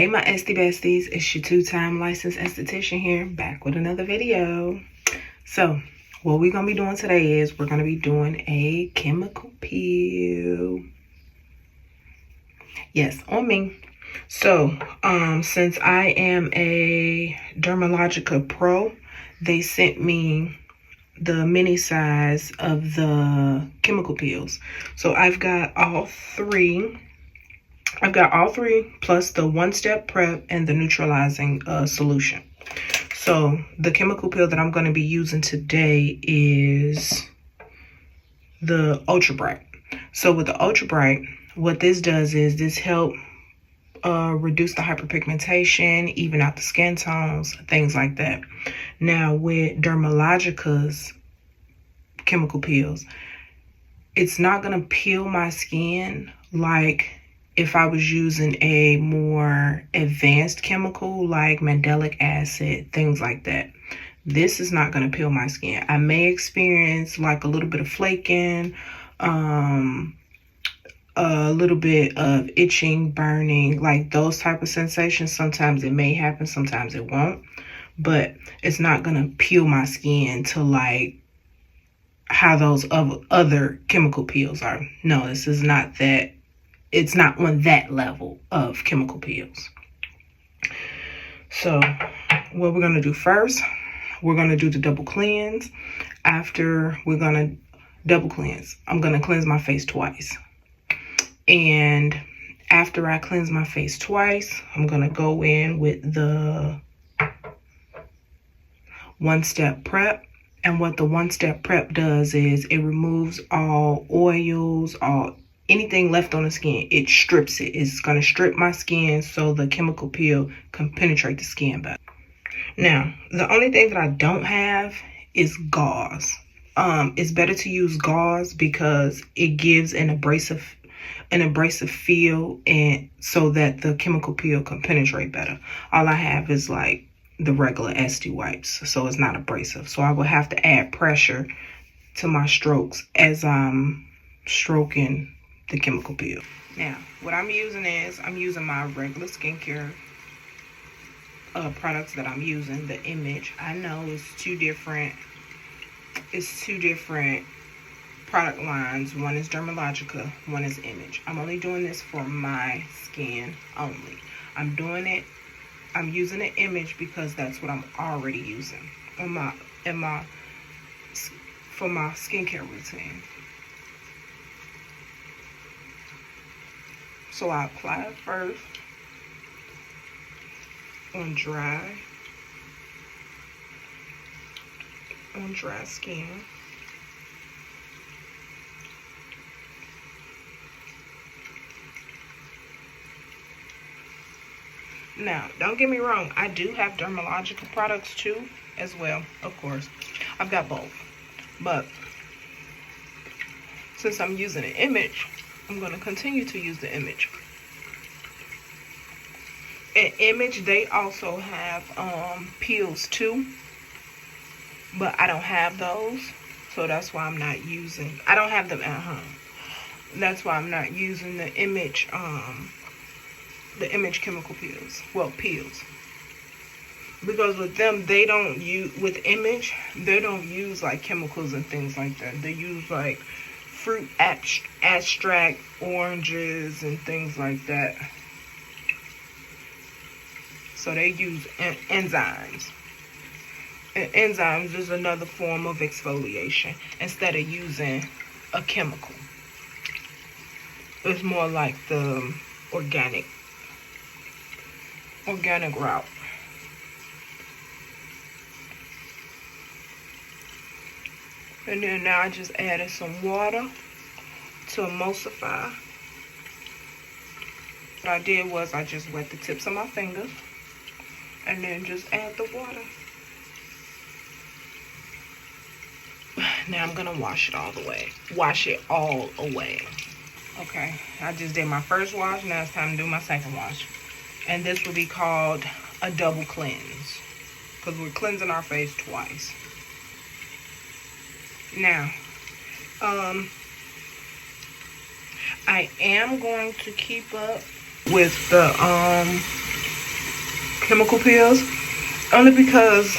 Hey my Esty Besties, it's your two-time licensed esthetician here, back with another video. So what we're gonna be doing today is we're gonna be doing a chemical peel. Yes, on me. So since I am a Dermalogica Pro, they sent me the mini size of the chemical peels. So I've got all three plus the one-step prep and the neutralizing solution. So the chemical peel that I'm going to be using today is the Ultra Bright. So with the Ultra Bright, what this does is this help reduce the hyperpigmentation, even out the skin tones, things like that. Now with Dermalogica's chemical peels, it's not going to peel my skin like if I was using a more advanced chemical like mandelic acid, things like that. This is not going to peel my skin. I may experience like a little bit of flaking, a little bit of itching, burning, like those type of sensations. Sometimes it may happen, sometimes it won't, but it's not going to peel my skin to like how those other chemical peels are. No, this is not that. It's not on that level of chemical peels. So what we're going to do first, we're going to do the double cleanse. After we're going to double cleanse, I'm going to cleanse my face twice. And after I cleanse my face twice, I'm going to go in with the one-step prep. And what the one-step prep does is it removes all oils, anything left on the skin. It strips it. It's going to strip my skin so the chemical peel can penetrate the skin better. Now, the only thing that I don't have is gauze. It's better to use gauze because it gives an abrasive feel, and so that the chemical peel can penetrate better. All I have is like the regular Esty wipes, so it's not abrasive. So I will have to add pressure to my strokes as I'm stroking the chemical peel. Now, what I'm using is I'm using my regular skincare products that I'm using. The Image, I know it's two different product lines. One is Dermalogica, one is Image. I'm only doing this for my skin only. I'm using the Image because that's what I'm already using for my skincare routine. So I apply it first on dry skin. Now, don't get me wrong, I do have Dermalogica products too, as well, of course. I've got both. But since I'm using an Image, I'm going to continue to use the Image. At Image, they also have peels too, but I don't have those, so that's why I don't have them at home. That's why I'm not using the Image chemical peels. Well, peels. Because with them, with Image, they don't use like chemicals and things like that. They use like fruit extract, oranges, and things like that. So they use enzymes. And enzymes is another form of exfoliation instead of using a chemical. It's more like the organic route. And then now I just added some water to emulsify. What I did was I just wet the tips of my fingers and then just add the water. Now I'm gonna wash it all away. Okay, I just did my first wash. Now it's time to do my second wash. And this will be called a double cleanse because we're cleansing our face twice. Now, I am going to keep up with the chemical peels, only because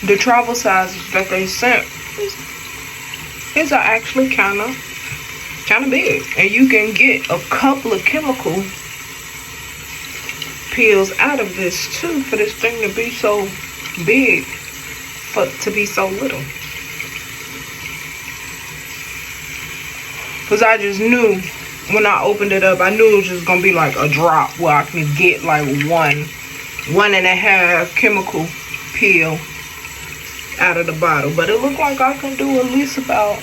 the travel sizes that they sent is are actually kind of big, and you can get a couple of chemical peels out of this too, for this thing to be so big, to be so little. Because I just knew when I opened it up, I knew it was just gonna be like a drop where I can get like one and a half chemical peel out of the bottle. But it looked like I can do at least about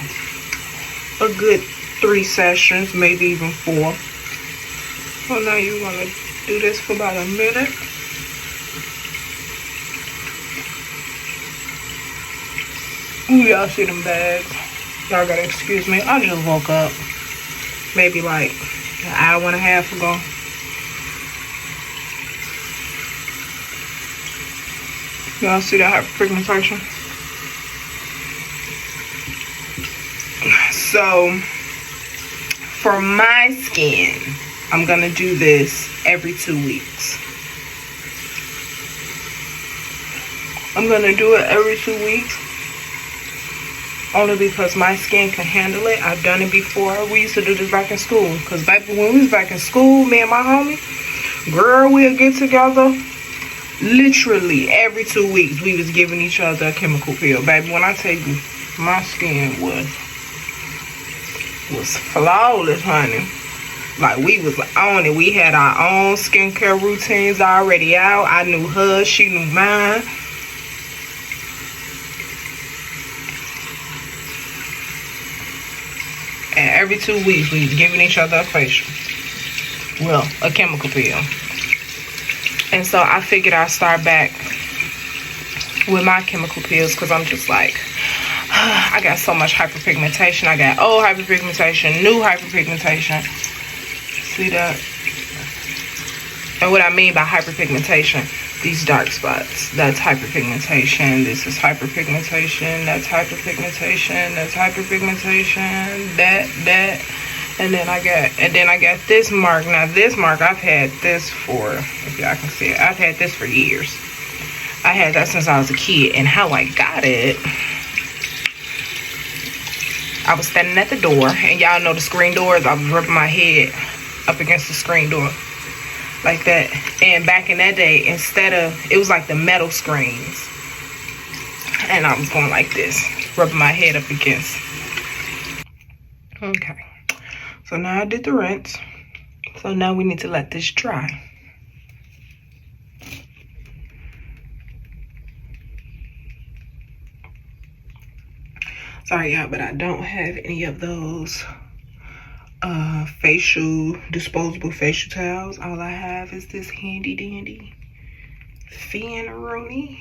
a good 3 sessions, maybe even 4. So now you're gonna do this for about a minute. Ooh, y'all see them bags. Y'all gotta excuse me. I just woke up maybe like an hour and a half ago. Y'all see that hyperpigmentation? So for my skin, I'm gonna do this every 2 weeks. I'm gonna do it every 2 weeks only because my skin can handle it. I've done it before. We used to do this back in school, because back when we was back in school, me and my homie, girl, we'll get together literally every 2 weeks. We was giving each other a chemical peel. Baby, when I tell you, my skin was flawless, honey. Like, we was on it. We had our own skincare routines already out. I knew hers, she knew mine. And every 2 weeks, we was giving each other a facial. Well, a chemical peel. And so I figured I'd start back with my chemical peels, because I'm just like, I got so much hyperpigmentation. I got old hyperpigmentation, new hyperpigmentation. See that? And what I mean by hyperpigmentation, these dark spots, that's hyperpigmentation. This is hyperpigmentation. That's hyperpigmentation. That's hyperpigmentation. That. And then I got this mark. Now this mark, I've had this for, if y'all can see it, I've had this for years. I had that since I was a kid. And how I got it, I was standing at the door, and y'all know the screen doors. I was rubbing my head up against the screen door like that. And back in that day, instead of, it was like the metal screens, and I was going like this, rubbing my head up against. Okay, so now I did the rinse. So now we need to let this dry. Sorry, y'all, but I don't have any of those disposable facial towels. All I have is this handy dandy Fenrooney.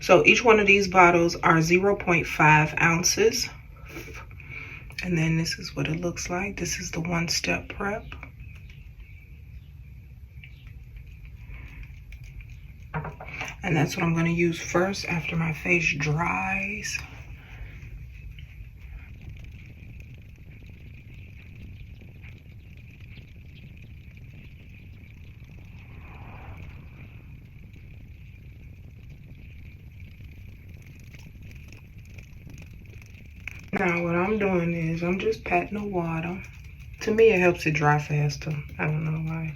So each one of these bottles are 0.5 ounces. And then this is what it looks like. This is the one-step prep. And that's what I'm going to use first after my face dries. Now what I'm doing is I'm just patting the water. To me, it helps it dry faster. I don't know why.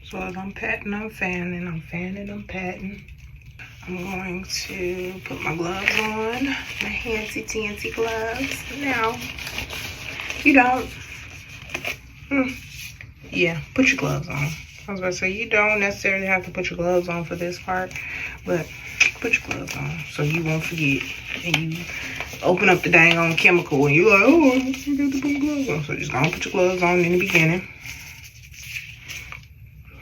So as I'm patting, I'm fanning, I'm fanning, I'm patting. I'm going to put my gloves on, my handsy-tansy gloves. Now, you don't, yeah, put your gloves on. I was about to say, you don't necessarily have to put your gloves on for this part, but put your gloves on so you won't forget. And you open up the dang on chemical and you're like, oh, I forgot to put gloves on. So just go and put your gloves on in the beginning.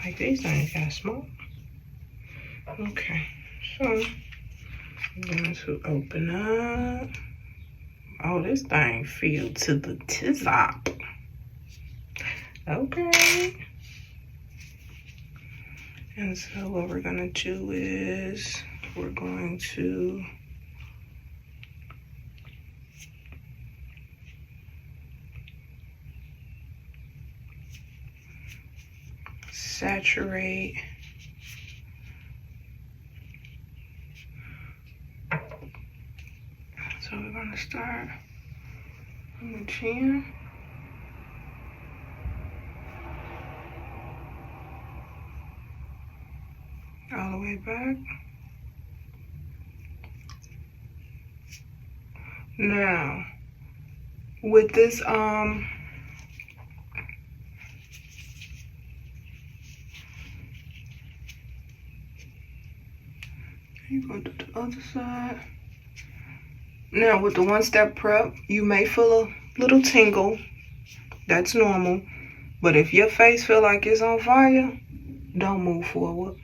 Like these things got smoke. Okay, so I'm going to open up. Oh, this thing filled to the top. Okay. And so what we're gonna do is we're going to saturate. So we're gonna start on the chin. All the way back. Now, with this, you go to the other side. Now, with the one-step prep, you may feel a little tingle. That's normal. But if your face feel like it's on fire, don't move forward.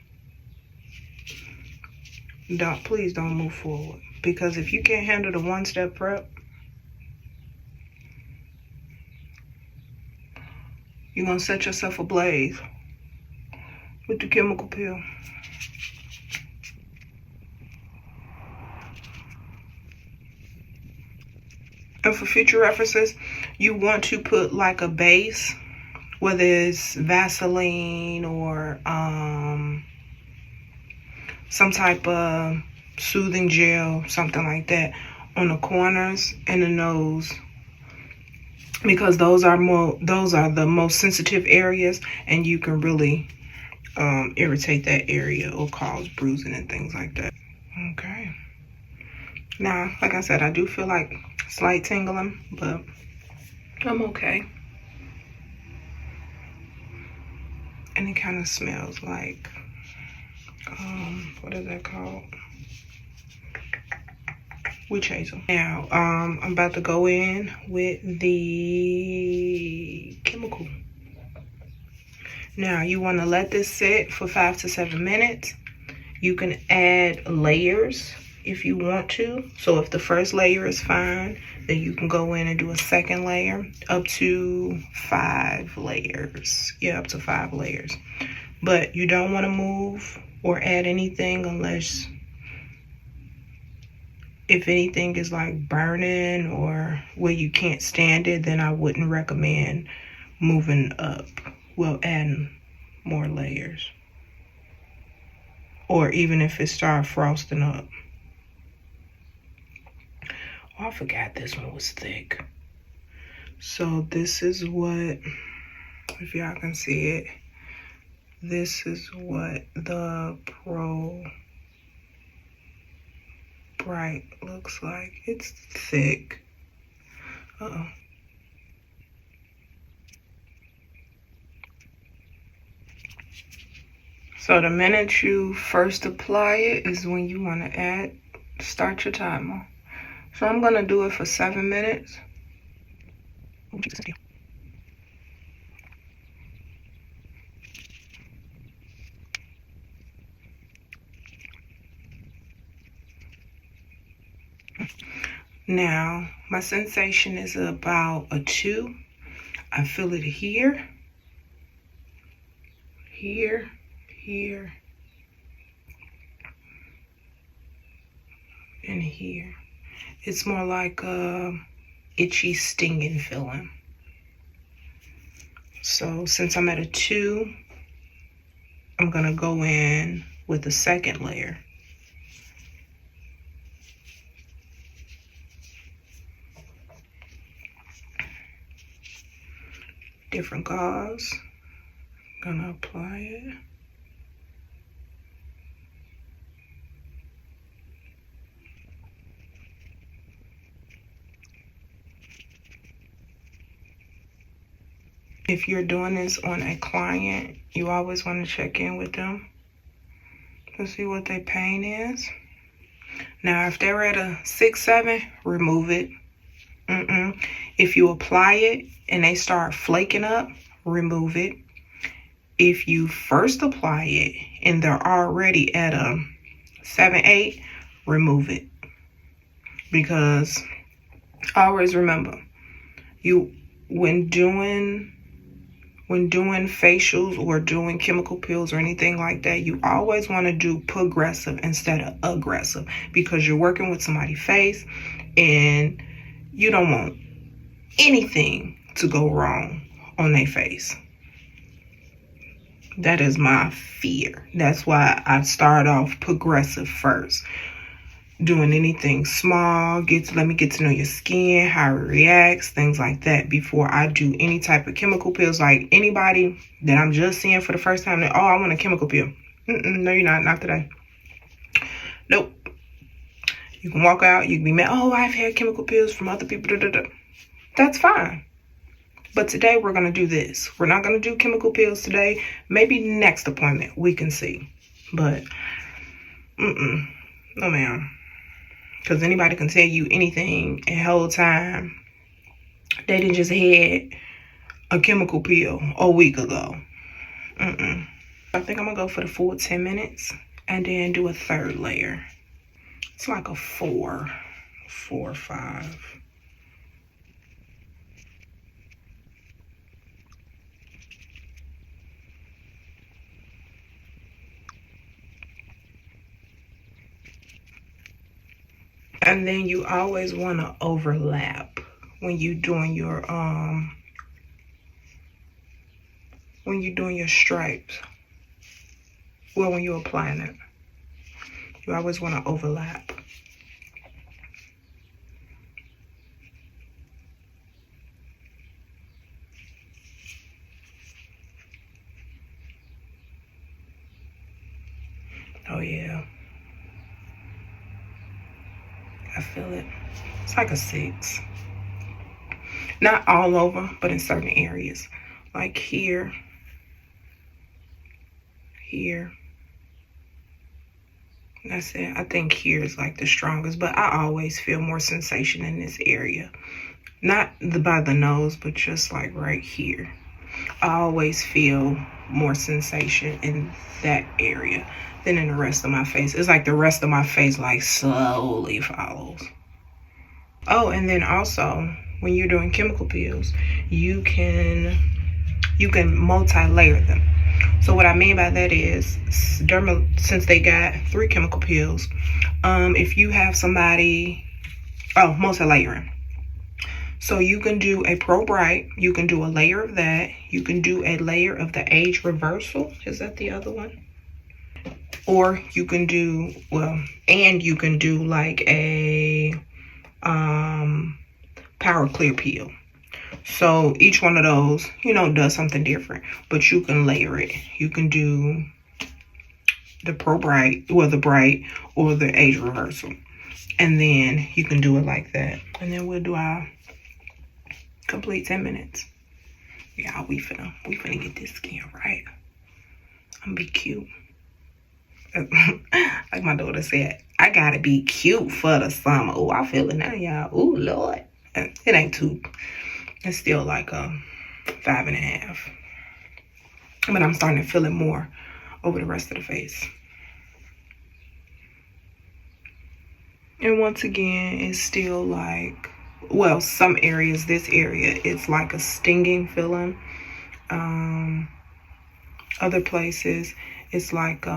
Please don't move forward. Because if you can't handle the one-step prep, you're gonna set yourself ablaze with the chemical peel. And for future references, you want to put like a base, whether it's Vaseline or some type of soothing gel, something like that, on the corners and the nose, because those are the most sensitive areas, and you can really irritate that area or cause bruising and things like that. Okay. Now, like I said, I do feel like slight tingling, but I'm okay. And it kind of smells like, what is that called? Witch hazel. Now, I'm about to go in with the chemical. Now, you want to let this sit for 5 to 7 minutes. You can add layers if you want to. So if the first layer is fine, then you can go in and do a second layer, up to 5 layers. Yeah, up to 5 layers. But you don't want to move or add anything unless, if anything is like burning or where you can't stand it, then I wouldn't recommend moving up. Well, adding more layers. Or even if it starts frosting up. Oh, I forgot this one was thick. So this is what, if y'all can see it, this is what the Pro Bright looks like. It's thick. Uh-oh. So the minute you first apply it is when you want to start your timer. So I'm going to do it for 7 minutes. Oh, Jesus. Now, my sensation is about a 2. I feel it here, here, here, and here. It's more like a itchy, stinging feeling. So since I'm at a 2, I'm gonna go in with the second layer. Different gauze. I'm gonna apply it. If you're doing this on a client, you always want to check in with them to see what their pain is. Now, if they're at a 6, 7, remove it. If you apply it and they start flaking up, remove it. If you first apply it and they're already at a 7, 8, remove it. Because always remember, when doing facials or doing chemical peels or anything like that, you always want to do progressive instead of aggressive, because you're working with somebody's face and you don't want anything to go wrong on their face. That is my fear. That's why I start off progressive first. Doing anything small, let me get to know your skin, how it reacts, things like that before I do any type of chemical pills. Like anybody that I'm just seeing for the first time, that, oh, I want a chemical pill. No, you're not today. Nope. You can walk out, you can be mad, oh, I've had chemical pills from other people. That's fine. But today we're going to do this. We're not going to do chemical pills today. Maybe next appointment we can see. But, no ma'am. Because anybody can tell you anything and whole time they didn't just had a chemical pill a week ago. I think I'm going to go for the full 10 minutes and then do a third layer. It's like a 4 or 5. And then you always want to overlap when you're doing your stripes. Well, when you're applying it, you always want to overlap. Oh yeah, I feel it. It's like a 6. Not all over, but in certain areas. Like here. That's it. I think here is like the strongest, but I always feel more sensation in this area. Not by the nose, but just like right here. I always feel more sensation in that area than in the rest of my face. It's like the rest of my face like slowly follows. Oh, and then also when you're doing chemical peels, you can multi-layer them. So what I mean by that is, since they got 3 chemical peels, if you have somebody, multi-layering. So you can do a Pro Bright, you can do a layer of that, you can do a layer of the Age Reversal. Is that the other one? Or you can do, and you can do like a Power Clear Peel. So each one of those, does something different, but you can layer it. You can do the Pro Bright, or the Bright, or the Age Reversal. And then you can do it like that. And then we'll do our complete 10 minutes. Yeah, we finna get this skin right. I'm gonna be cute. Like my daughter said, I gotta be cute for the summer. Oh, I feel it now, y'all. Oh, Lord. It ain't 2. It's still like a 5.5. But I'm starting to feel it more over the rest of the face. And once again, it's still like, some areas, this area, it's like a stinging feeling. Other places, it's like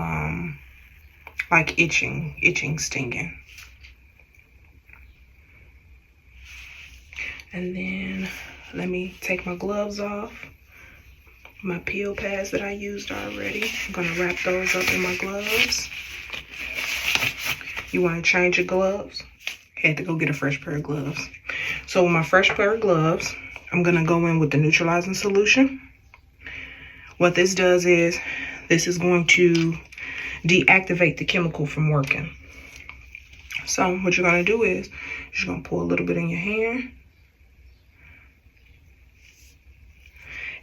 itching, stinging. And then let me take my gloves off. My peel pads that I used already. I'm gonna wrap those up in my gloves. You wanna change your gloves? Had to go get a fresh pair of gloves. So with my fresh pair of gloves, I'm gonna go in with the neutralizing solution. What this does is, this is going to deactivate the chemical from working. So what you're gonna do is, you're gonna pour a little bit in your hand.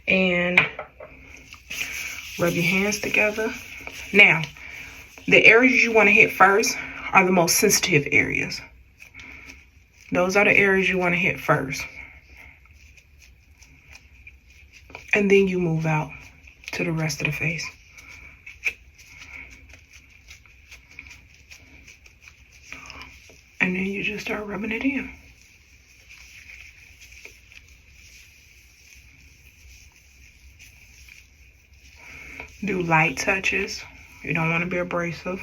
And rub your hands together. Now, the areas you want to hit first are the most sensitive areas. Those are the areas you want to hit first. And then you move out to the rest of the face. And then you just start rubbing it in. Do light touches. You don't want to be abrasive.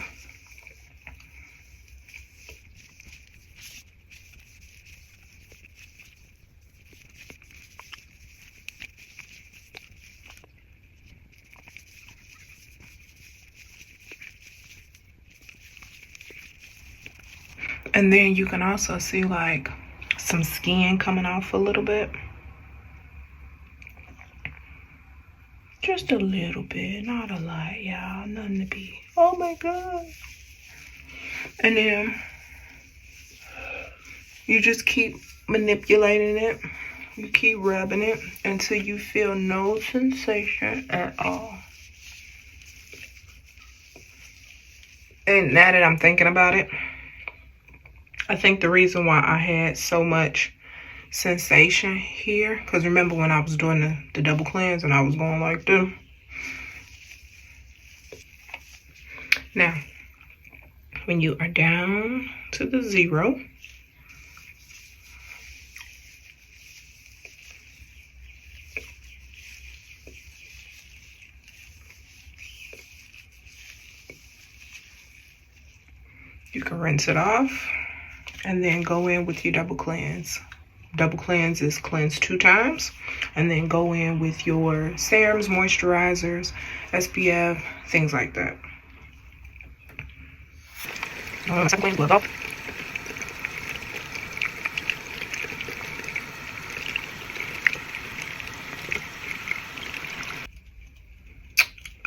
And then you can also see like some skin coming off a little bit. Just a little bit, not a lot, y'all. Nothing to be, oh my God. And then you just keep manipulating it. You keep rubbing it until you feel no sensation at all. And now that I'm thinking about it, I think the reason why I had so much sensation here, because remember when I was doing the double cleanse and I was going like this. Now, when you are down to the 0, you can rinse it off and then go in with your double cleanse. Double cleanse is cleanse 2 times, and then go in with your serums, moisturizers, SPF, things like that.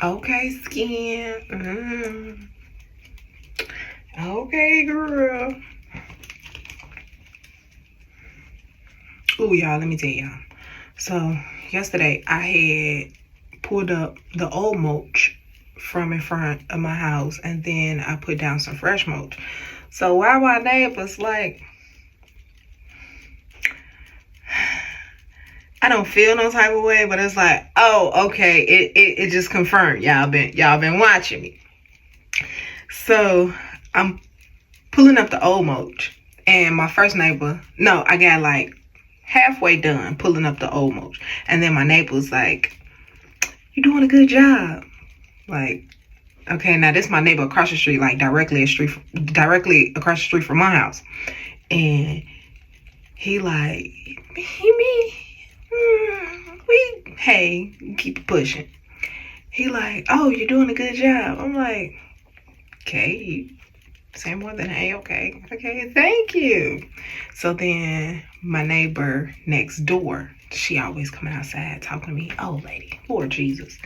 Okay, skin. Okay, girl. Oh, y'all, let me tell y'all. So, yesterday, I had pulled up the old mulch from in front of my house, and then I put down some fresh mulch. So, while my neighbors, like, I don't feel no type of way, but it's like, oh, okay, it just confirmed. Y'all been watching me. So, I'm pulling up the old mulch, and my first neighbor, no, I got like halfway done pulling up the old mulch, and then my neighbor was like, "You're doing a good job." Like, okay, now this is my neighbor across the street, like directly across the street from my house, and he like, hey, keep it pushing. He like, "Oh, you're doing a good job." I'm like, okay, say more than hey, okay, thank you. So then my neighbor next door, she always coming outside talking to me, old lady, Lord Jesus.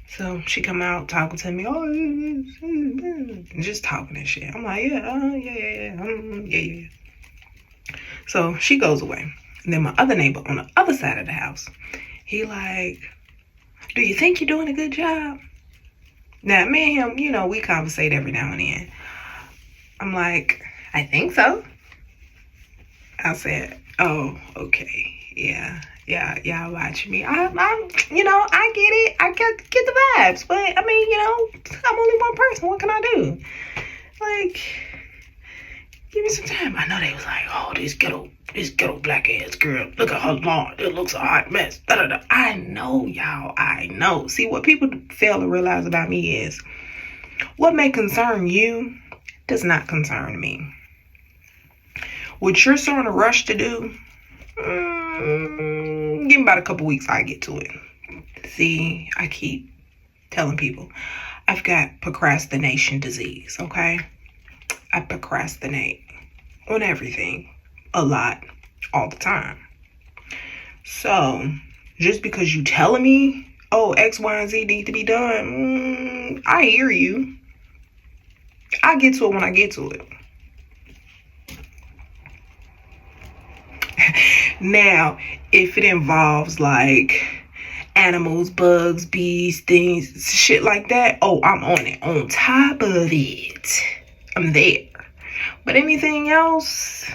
So she come out talking to me, just talking and shit. I'm like, yeah. So she goes away. And then my other neighbor on the other side of the house, he like, "Do you think you're doing a good job?" Now, me and him, we conversate every now and then. I'm like, "I think so." I said, "Oh, okay. Yeah, watch me. I get it. I get the vibes. But, I mean, I'm only one person. What can I do? Like, give me some time." I know they was like, "Oh, this ghetto black ass girl. Look at her lawn. It looks a hot mess." Da, da, da. I know, y'all. I know. See, what people fail to realize about me is what may concern you does not concern me. What you're so in a rush to do, give me about a couple weeks, I get to it. See, I keep telling people, I've got procrastination disease, okay? I procrastinate on everything, a lot, all the time. So, just because you telling me, oh, X, Y, and Z need to be done, I hear you. I get to it when I get to it. Now, if it involves like animals, bugs, bees, things, shit like that, oh, I'm on it. On top of it, I'm there. But anything else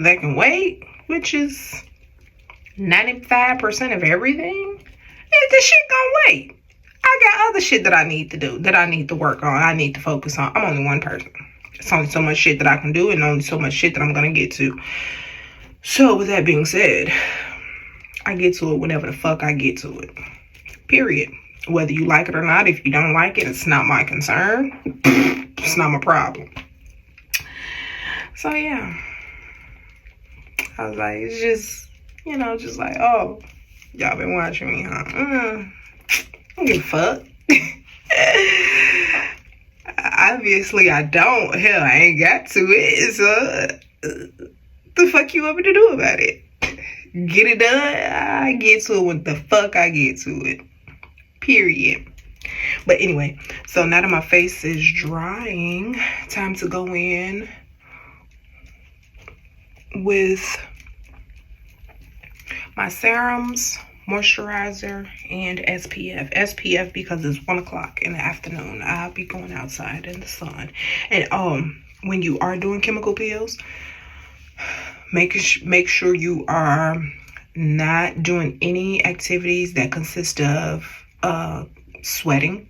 that can wait, which is 95% of everything, the shit gonna wait. I got other shit that I need to do, that I need to work on, I need to focus on. I'm only one person. It's only so much shit that I can do, and only so much shit that I'm gonna get to. So with that being said, I get to it whenever the fuck I get to it. Period. Whether you like it or not, if you don't like it, it's not my concern. It's not my problem. So yeah. I was like, it's just, just like, oh, y'all been watching me, huh? I don't give a fuck. Obviously, I don't. Hell, I ain't got to it. So, the fuck you want me to do about it? Get it done? I get to it when the fuck I get to it. Period. But anyway, so now that my face is drying, time to go in with my serums, moisturizer, and SPF. SPF because it's 1 o'clock in the afternoon. I'll be going outside in the sun. And when you are doing chemical peels, make sure you are not doing any activities that consist of sweating.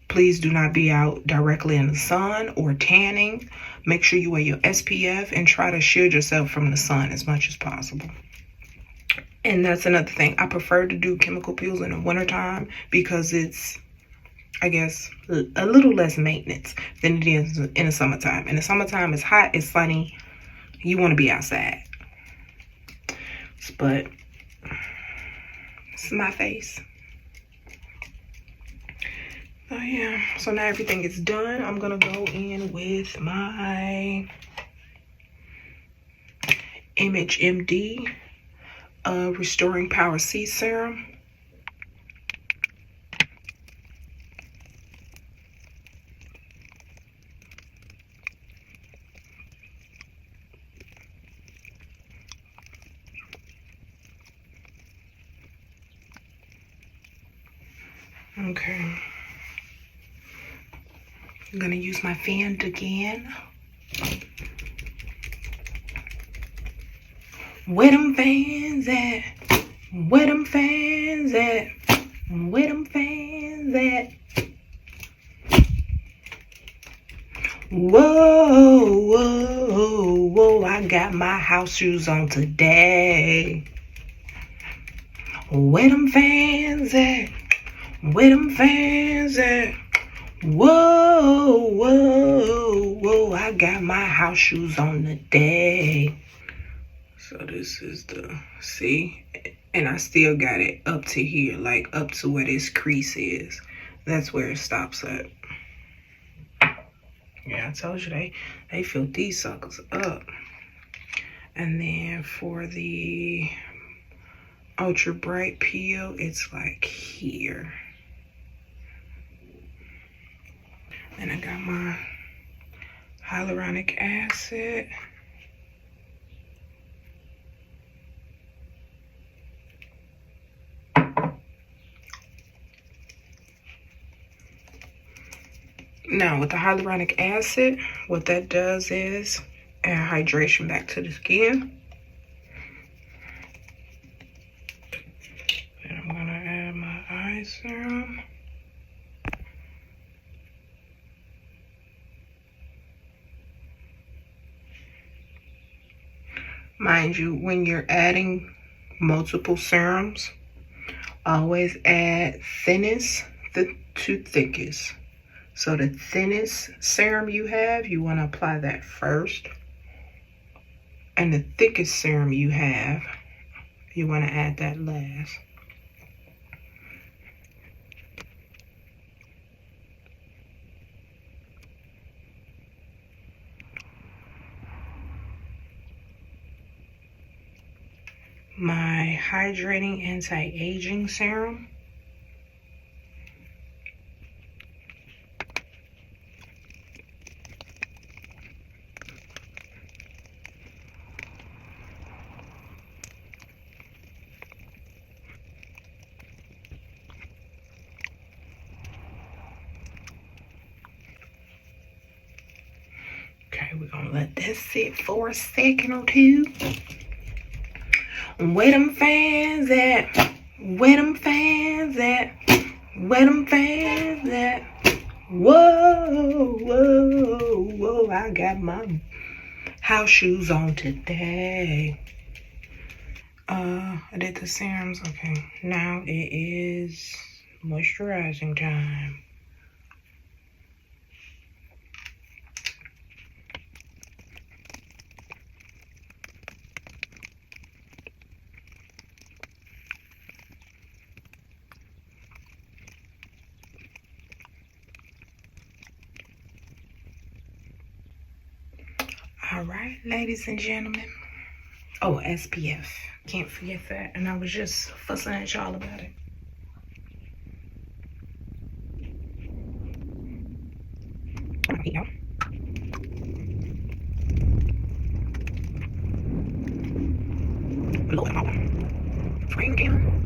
Please do not be out directly in the sun or tanning. Make sure you wear your SPF and try to shield yourself from the sun as much as possible. And that's another thing. I prefer to do chemical peels in the wintertime because it's, I guess, a little less maintenance than it is in the summertime. In the summertime, it's hot, it's sunny. You want to be outside. But this is my face. Oh yeah, so now everything is done. I'm gonna go in with my Image MD Restoring Power C Serum. Okay. I'm gonna use my fan again. Where them fans at? Where them fans at? Where them fans at? Whoa, whoa, whoa, I got my house shoes on today. Where them fans at? Where them fans at? Whoa, whoa, whoa, I got my house shoes on today. So this is the, see? And I still got it up to here, like up to where this crease is. That's where it stops at. Yeah, I told you they filled these suckers up. And then for the Ultra Bright peel, it's like here. And I got my hyaluronic acid. Now, with the hyaluronic acid, what that does is add hydration back to the skin. And I'm gonna add my eye serum. Mind you, when you're adding multiple serums, always add thinnest to thickest. So the thinnest serum you have, you want to apply that first. And the thickest serum you have, you want to add that last. My hydrating anti-aging serum. Okay, we're gonna let that sit for a second or two. Where them fans at? Where them fans at? Where them fans at? Whoa, whoa, whoa, I got my house shoes on today. I did the serums. Okay, now it is moisturizing time. All right, ladies and gentlemen. Oh, SPF. Can't forget that. And I was just fussing at y'all about it. Here you go. Lord, frame again.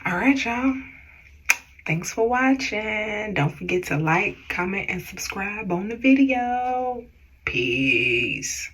All right, y'all. Thanks for watching. Don't forget to like, comment, and subscribe on the video. Peace.